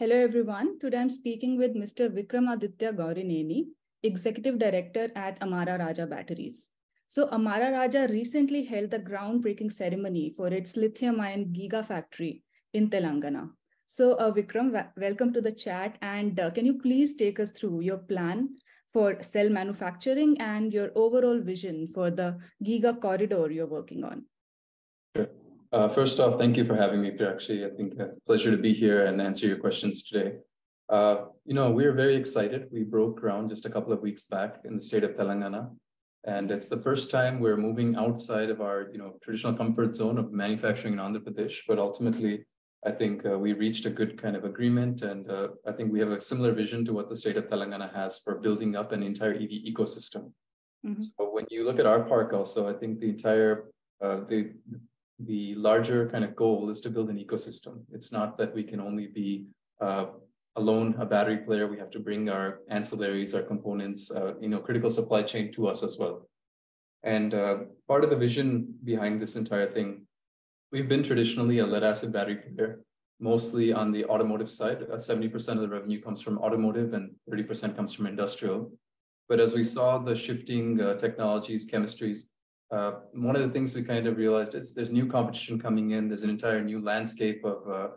Hello, everyone. Today I'm speaking with Mr. Vikram Gourineni, Executive Director at Amara Raja Batteries. So Amara Raja recently held the groundbreaking ceremony for its lithium-ion Giga factory in Telangana. So Vikram, welcome to the chat. And can you please take us through your plan for cell manufacturing and your overall vision for the Giga corridor you're working on? Sure. First off, thank you for having me, Pirakshi. I think a pleasure to be here and answer your questions today. We're very excited. We broke ground just a couple of weeks back in the state of Telangana. And it's the first time we're moving outside of our traditional comfort zone of manufacturing in Andhra Pradesh. But ultimately, I think we reached a good kind of agreement. And I think we have a similar vision to what the state of Telangana has for building up an entire EV ecosystem. Mm-hmm. So when you look at our park also, I think the entire the larger kind of goal is to build an ecosystem. It's not that we can only be alone a battery player. We have to bring our ancillaries, our components, critical supply chain to us as well. And part of the vision behind this entire thing, we've been traditionally a lead acid battery player, mostly on the automotive side. 70% of the revenue comes from automotive and 30% comes from industrial. But as we saw the shifting technologies, chemistries, one of the things we kind of realized is there's new competition coming in. There's an entire new landscape of,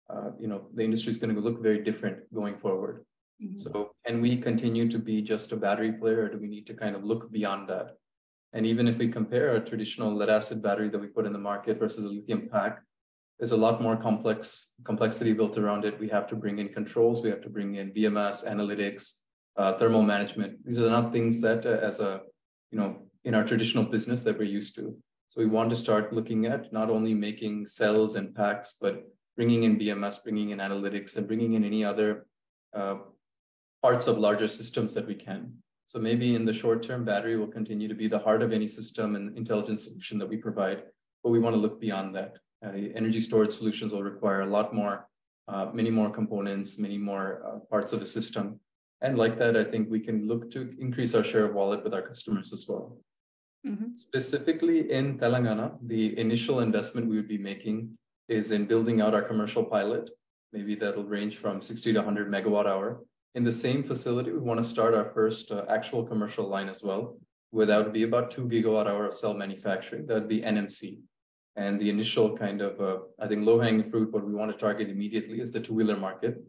the industry is going to look very different going forward. Mm-hmm. So can we continue to be just a battery player, or do we need to kind of look beyond that? And even if we compare a traditional lead acid battery that we put in the market versus a lithium pack, there's a lot more complexity built around it. We have to bring in controls. We have to bring in BMS, analytics, thermal management. These are not things that in our traditional business that we're used to. So we want to start looking at not only making cells and packs, but bringing in BMS, bringing in analytics, and bringing in any other parts of larger systems that we can. So maybe in the short term, battery will continue to be the heart of any system and intelligence solution that we provide, but we want to look beyond that. Energy storage solutions will require a lot more, many more components, many more parts of a system. And like that, I think we can look to increase our share of wallet with our customers as well. Mm-hmm. Specifically in Telangana, the initial investment we would be making is in building out our commercial pilot. Maybe that'll range from 60 to 100 megawatt hour. In the same facility, we want to start our first actual commercial line as well, where that would be about 2 gigawatt hour of cell manufacturing. That would be NMC. And the initial kind of, low-hanging fruit, what we want to target immediately is the two-wheeler market.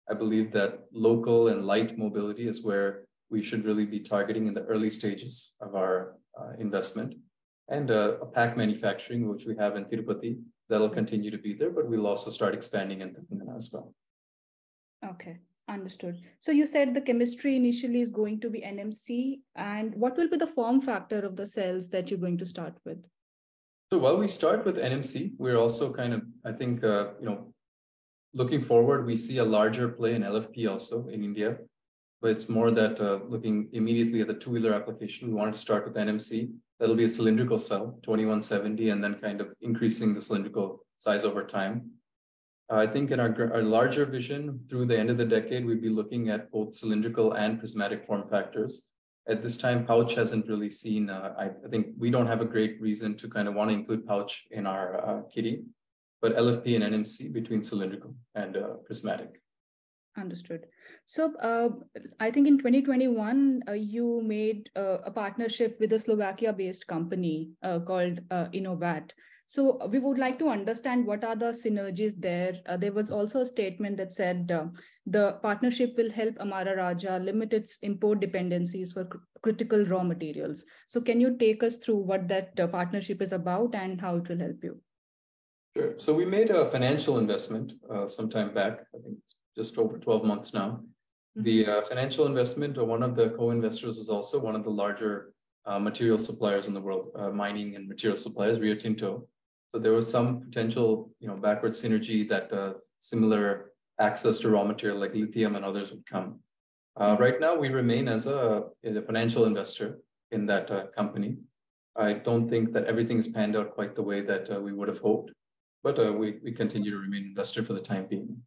I believe that local and light mobility is where we should really be targeting in the early stages of our investment. And a pack manufacturing, which we have in Tirupati, that'll continue to be there, but we'll also start expanding in Telangana as well. Okay, understood. So you said the chemistry initially is going to be NMC, and what will be the form factor of the cells that you're going to start with? So while we start with NMC, we're also kind of, looking forward, we see a larger play in LFP also in India, but it's more that looking immediately at the two-wheeler application, we wanted to start with NMC. That'll be a cylindrical cell, 2170, and then kind of increasing the cylindrical size over time. I think in our larger vision, through the end of the decade, we'd be looking at both cylindrical and prismatic form factors. At this time, pouch hasn't really seen, I think we don't have a great reason to kind of want to include pouch in our kitty, but LFP and NMC between cylindrical and prismatic. Understood. So I think in 2021, you made a partnership with a Slovakia-based company called Innovat. So we would like to understand what are the synergies there. There was also a statement that said the partnership will help Amara Raja limit its import dependencies for critical raw materials. So can you take us through what that partnership is about and how it will help you? Sure. So we made a financial investment some time back. I think it's just over 12 months now. Mm-hmm. The financial investment, one of the co-investors was also one of the larger material suppliers in the world, mining and material suppliers, Rio Tinto. So there was some potential, backward synergy that similar access to raw material like lithium and others would come. Right now, we remain as a financial investor in that company. I don't think that everything's panned out quite the way that we would have hoped, but we continue to remain invested for the time being.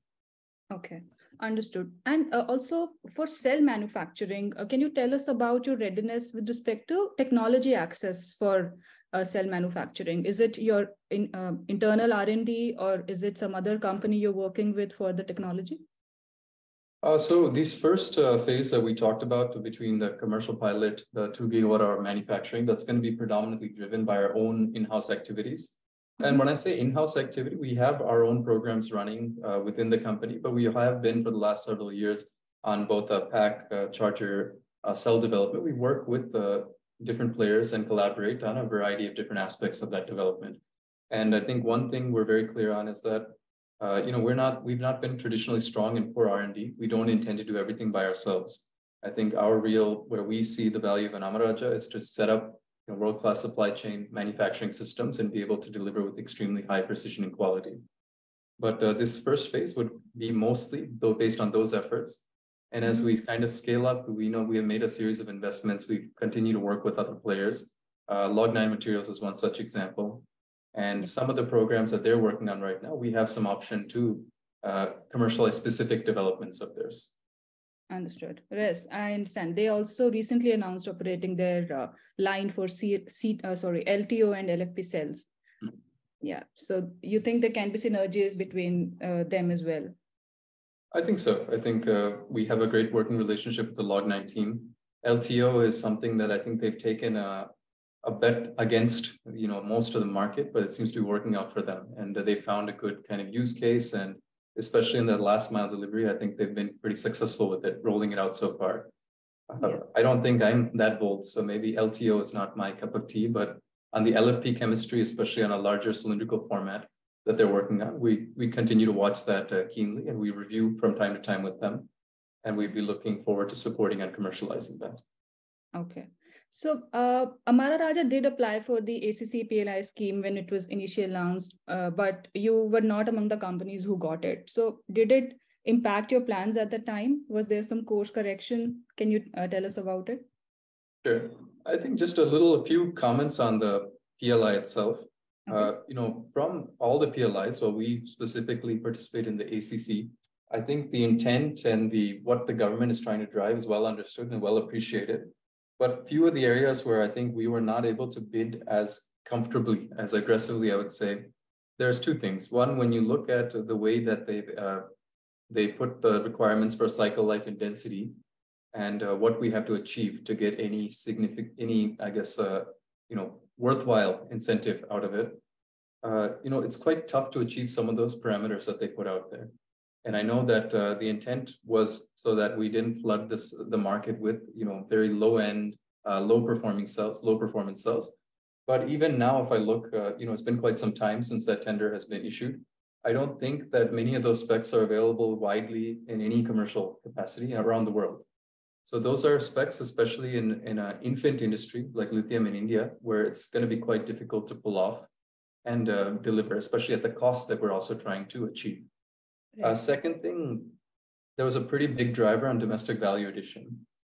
Okay, understood. And also for cell manufacturing, can you tell us about your readiness with respect to technology access for cell manufacturing? Is it your internal R&D, or is it some other company you're working with for the technology? So these first phase that we talked about between the commercial pilot, the 2 GWh manufacturing, that's going to be predominantly driven by our own in-house activities. And when I say in-house activity, we have our own programs running within the company, but we have been for the last several years on both a pack, charger, cell development. We work with different players and collaborate on a variety of different aspects of that development. And I think one thing we're very clear on is that we've not been traditionally strong in core R&D. We don't intend to do everything by ourselves. I think where we see the value of an Amara Raja is to set up world-class supply chain manufacturing systems and be able to deliver with extremely high precision and quality. But this first phase would be mostly based on those efforts. And as we kind of scale up, we know we have made a series of investments. We continue to work with other players. Log9 Materials is one such example. And some of the programs that they're working on right now, we have some option to commercialize specific developments of theirs. Understood. Yes, I understand. They also recently announced operating their line for LTO and LFP cells. Yeah. So you think there can be synergies between them as well? I think so. I think we have a great working relationship with the Log9 team. LTO is something that I think they've taken a bet against most of the market, but it seems to be working out for them. And they found a good kind of use case, and especially in the last mile delivery, I think they've been pretty successful with it, rolling it out so far. I don't think I'm that bold, so maybe LTO is not my cup of tea, but on the LFP chemistry, especially on a larger cylindrical format that they're working on, we continue to watch that keenly, and we review from time to time with them, and we'd be looking forward to supporting and commercializing that. Okay. So Amara Raja did apply for the ACC PLI scheme when it was initially announced, but you were not among the companies who got it. So did it impact your plans at the time? Was there some course correction? Can you tell us about it? Sure. I think just a few comments on the PLI itself. Okay. From all the PLIs, well, we specifically participate in the ACC. I think the intent and what the government is trying to drive is well understood and well appreciated. But few of the areas where I think we were not able to bid as comfortably, as aggressively, I would say, there's two things. One, when you look at the way that they put the requirements for cycle life and density, and what we have to achieve to get any worthwhile incentive out of it. It's quite tough to achieve some of those parameters that they put out there. And I know that the intent was so that we didn't flood the market with very low-end, low-performance cells. But even now, if I look, it's been quite some time since that tender has been issued. I don't think that many of those specs are available widely in any commercial capacity around the world. So those are specs, especially in an infant industry like lithium in India, where it's going to be quite difficult to pull off and deliver, especially at the cost that we're also trying to achieve. Second thing, there was a pretty big driver on domestic value addition.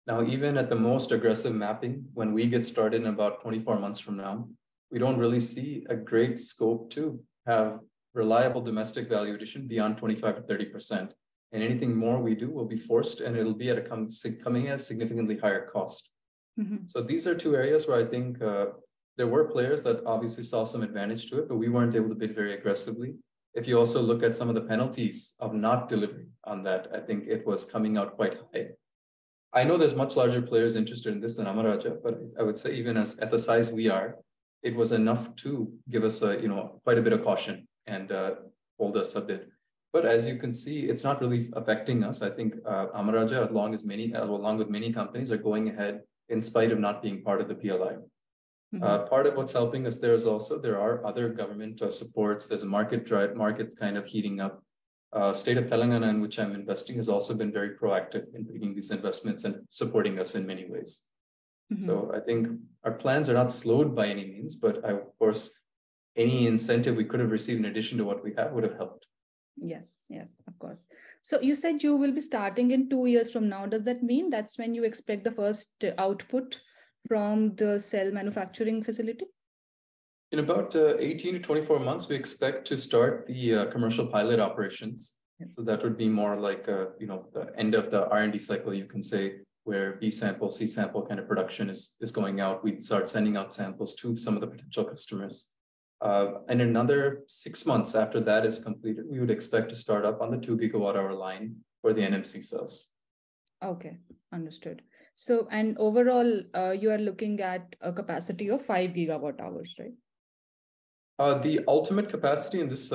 Now, even at the most aggressive mapping, when we get started in about 24 months from now, we don't really see a great scope to have reliable domestic value addition beyond 25 to 30%. And anything more we do will be forced, and it'll be coming at a significantly higher cost. So these are two areas where I think there were players that obviously saw some advantage to it, but we weren't able to bid very aggressively. If you also look at some of the penalties of not delivering on that, I think it was coming out quite high. I know there's much larger players interested in this than Amara Raja, but I would say even at the size we are, it was enough to give us quite a bit of caution and hold us a bit. But as you can see, it's not really affecting us. I think Amara Raja, along with many companies, are going ahead in spite of not being part of the PLI. Part of what's helping us there are other government supports. There's a market kind of heating up. State of Telangana, in which I'm investing, has also been very proactive in bringing these investments and supporting us in many ways. So I think our plans are not slowed by any means, but of course, any incentive we could have received in addition to what we have would have helped. Yes, of course. So you said you will be starting in 2 years from now. Does that mean that's when you expect the first output from the cell manufacturing facility? In about 18 to 24 months, we expect to start the commercial pilot operations. So that would be more like the end of the R&D cycle, you can say, where B sample, C sample kind of production is going out. We'd start sending out samples to some of the potential customers. And another 6 months after that is completed, we would expect to start up on the 2 GWh line for the NMC cells. Okay, understood. So, and overall, you are looking at a capacity of 5 gigawatt hours, right? The ultimate capacity in this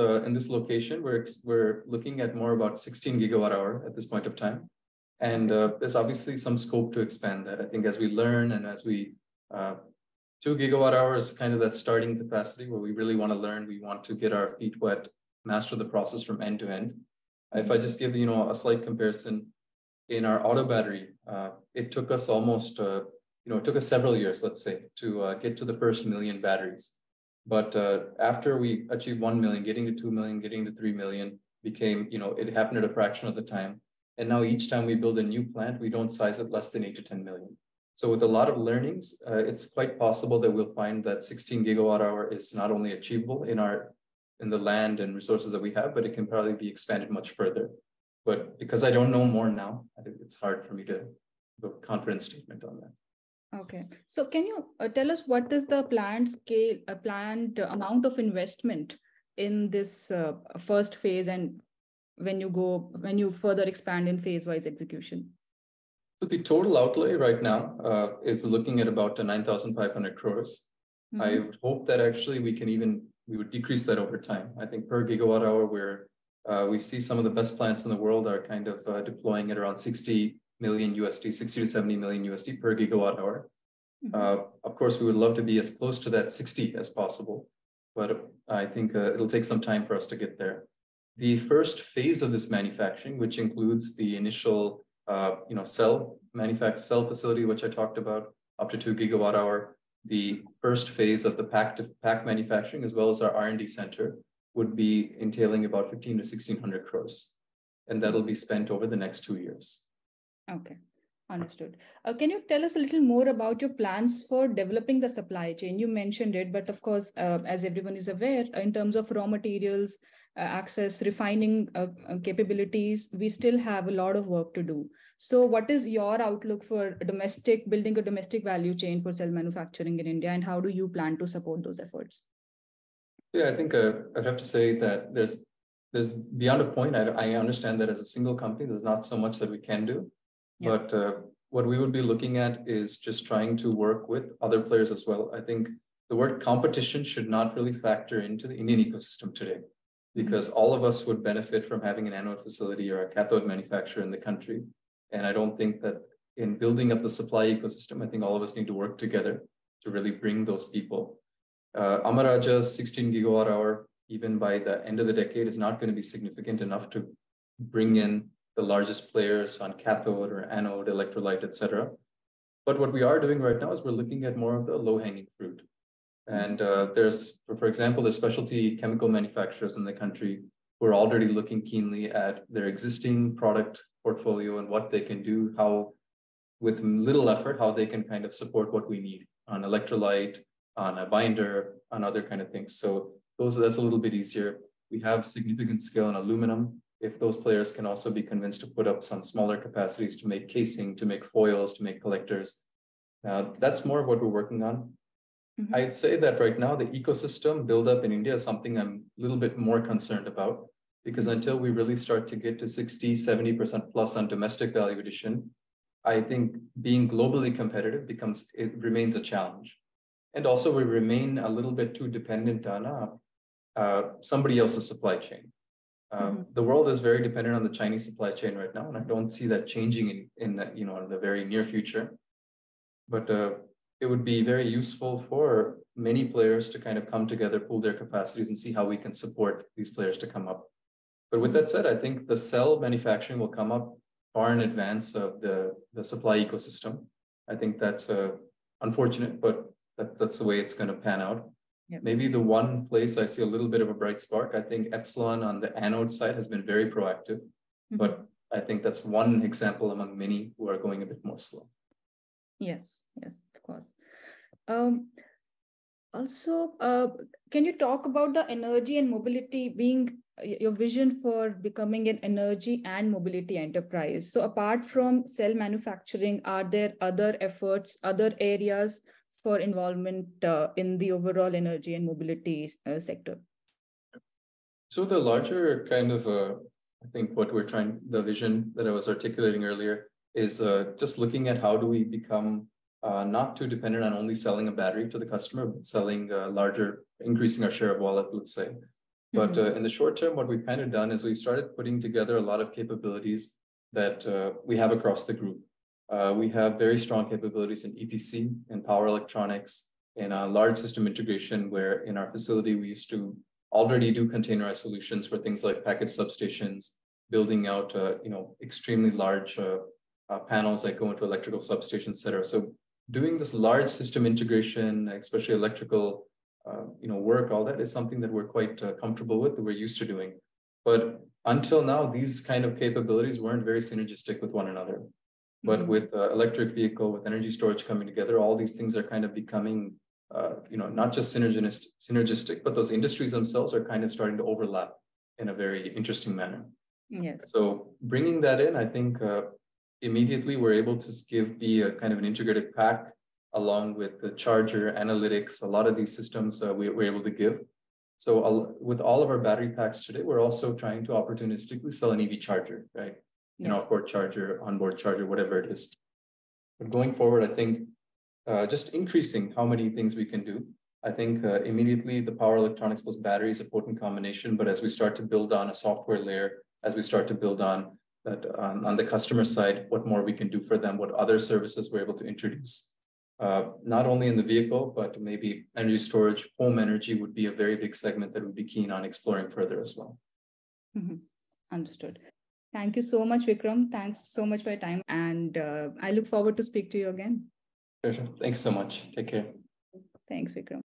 location, we're looking at more about 16 gigawatt hour at this point of time, and there's obviously some scope to expand that. I think as we learn and as we 2 gigawatt hours, kind of that starting capacity where we really want to learn, we want to get our feet wet, master the process from end to end. If I just give a slight comparison, in our auto battery, it took us almost it took us several years, let's say, to get to the first million batteries. But after we achieved 1 million, getting to 2 million, getting to 3 million became, it happened at a fraction of the time. And now each time we build a new plant, we don't size it less than 8 to 10 million. So with a lot of learnings, it's quite possible that we'll find that 16 gigawatt hour is not only achievable in the land and resources that we have, but it can probably be expanded much further. But because I don't know more now, I think it's hard for me to give a confident statement on that. Okay. So can you tell us what is the planned scale, planned amount of investment in this first phase, and when you further expand in phase-wise execution? So the total outlay right now is looking at about 9,500 crores. Mm-hmm. I would hope that actually we would decrease that over time. I think per gigawatt hour, we see some of the best plants in the world are kind of deploying at around 60 million USD, 60 to 70 million USD per gigawatt hour. Mm-hmm. Of course, we would love to be as close to that 60 as possible, but I think it'll take some time for us to get there. The first phase of this manufacturing, which includes the initial cell facility, which I talked about, up to 2 gigawatt hour, the first phase of the pack manufacturing, as well as our R&D center, would be entailing about 15 to 1600 crores. And that'll be spent over the next 2 years. Okay, understood. Can you tell us a little more about your plans for developing the supply chain? You mentioned it, but of course, as everyone is aware, in terms of raw materials, access, refining capabilities, we still have a lot of work to do. So what is your outlook for building a domestic value chain for cell manufacturing in India, and how do you plan to support those efforts? Yeah, I think I'd have to say that there's beyond a point. I understand that as a single company, there's not so much that we can do. Yeah. But what we would be looking at is just trying to work with other players as well. I think the word competition should not really factor into the Indian ecosystem today, because all of us would benefit from having an anode facility or a cathode manufacturer in the country. And I don't think that in building up the supply ecosystem, I think all of us need to work together to really bring those people. Amara Raja's 16 gigawatt hour, even by the end of the decade, is not going to be significant enough to bring in the largest players on cathode or anode, electrolyte, etc. But what we are doing right now is we're looking at more of the low-hanging fruit. And there's, for example, the specialty chemical manufacturers in the country who are already looking keenly at their existing product portfolio and what they can do, how, with little effort, how they can kind of support what we need on electrolyte, on a binder, on other kind of things. So that's a little bit easier. We have significant scale in aluminum. If those players can also be convinced to put up some smaller capacities to make casing, to make foils, to make collectors, that's more of what we're working on. Mm-hmm. I'd say that right now, the ecosystem buildup in India is something I'm a little bit more concerned about, because until we really start to get to 60, 70% plus on domestic value addition, I think being globally competitive remains a challenge. And also we remain a little bit too dependent on somebody else's supply chain. The world is very dependent on the Chinese supply chain right now, and I don't see that changing in the very near future. But it would be very useful for many players to kind of come together, pool their capacities, and see how we can support these players to come up. But with that said, I think the cell manufacturing will come up far in advance of the supply ecosystem. I think that's unfortunate, but that's the way it's going to pan out. Yep. Maybe the one place I see a little bit of a bright spark, I think Epsilon on the anode side has been very proactive, but I think that's one example among many who are going a bit more slow. Yes, of course. Also, can you talk about the energy and mobility being your vision for becoming an energy and mobility enterprise? So apart from cell manufacturing, are there other efforts, other areas for involvement in the overall energy and mobility sector? So the larger kind of I think what we're trying, the vision that I was articulating earlier is just looking at how do we become not too dependent on only selling a battery to the customer, but selling increasing our share of wallet, let's say. But in the short term, what we've kind of done is we've started putting together a lot of capabilities that we have across the group. We have very strong capabilities in EPC and power electronics and large system integration, where in our facility, we used to already do containerized solutions for things like package substations, building out extremely large panels that go into electrical substations, et cetera. So doing this large system integration, especially electrical work, all that is something that we're quite comfortable with, that we're used to doing. But until now, these kind of capabilities weren't very synergistic with one another. But with electric vehicle, with energy storage coming together, all these things are kind of becoming, not just synergistic, but those industries themselves are kind of starting to overlap in a very interesting manner. Yes. So bringing that in, I think immediately we're able to be a kind of an integrated pack along with the charger, analytics, a lot of these systems we're able to give. So with all of our battery packs today, we're also trying to opportunistically sell an EV charger, right? An off-board charger, onboard charger, whatever it is. But going forward, I think just increasing how many things we can do. I think immediately the power electronics plus battery is a potent combination, but as we start to build on a software layer, as we start to build on that on the customer side, what more we can do for them, what other services we're able to introduce. Not only in the vehicle, but maybe energy storage, home energy would be a very big segment that we'd be keen on exploring further as well. Understood. Thank you so much, Vikram. Thanks so much for your time. And I look forward to speak to you again. Sure. Thanks so much. Take care. Thanks, Vikram.